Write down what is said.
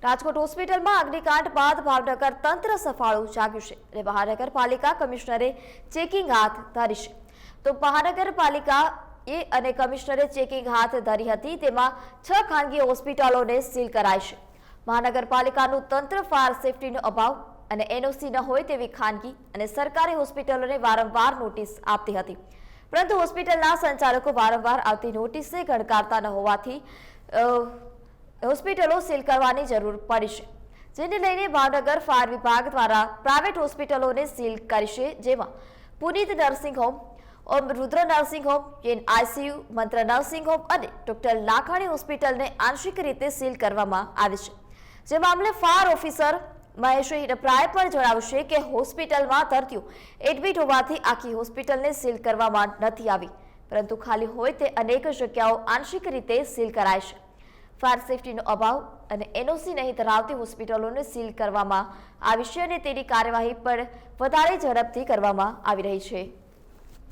રાજકોટ હોસ્પિટલમાં અગ્નિકાંડ બાદ ભાવનગર તંત્ર સફાળું જાગ્યું છે અને મહાનગરપાલિકા કમિશનરે ચેકિંગ હાથ ધરી છે. તો મહાનગરપાલિકાએ અને કમિશનરે ચેકિંગ હાથ ધરી હતી. તેમાં 6 ખાનગી હોસ્પિટલોને સીલ કરાઈ છે. મહાનગરપાલિકાનું તંત્ર ફાયર સેફટીનો અભાવ અને એનઓસી ન હોય તેવી ખાનગી અને સરકારી હોસ્પિટલોને વારંવાર નોટિસ આપતી હતી, પરંતુ હોસ્પિટલના સંચાલકો વારંવાર આવતી નોટિસને ગણકારતા ન હોવાથી હોસ્પિટલો સીલ કરવાની જરૂર પડી છે, જેને લઈને ભાવનગર ફાયર વિભાગ દ્વારા પ્રાઇવેટ હોસ્પિટલોને સીલ કરી છે, જેમાં પુનિત નર્સિંગ હોમ, રુદ્ર નર્સિંગ હોમ, આઈસીયુ, મંત્ર નર્સિંગ હોમ અને ડોક્ટર લાખાણી હોસ્પિટલને આંશિક રીતે સીલ કરવામાં આવી છે. જે મામલે ફાયર ઓફિસર મહેશ હિરપરાએ પણ જણાવ્યું છે કે હોસ્પિટલમાં દર્દીઓ એડમિટ હોવાથી આખી હોસ્પિટલને સીલ કરવામાં નથી આવી, પરંતુ ખાલી હોય તે અનેક જગ્યાઓ આંશિક રીતે સીલ કરાય છે. ફાયર સેફટીનો અભાવ અને એનઓસી નહીં ધરાવતી હોસ્પિટલોને સીલ કરવામાં આવી છે અને તેની કાર્યવાહી પણ વધારે ઝડપથી કરવામાં આવી રહી છે.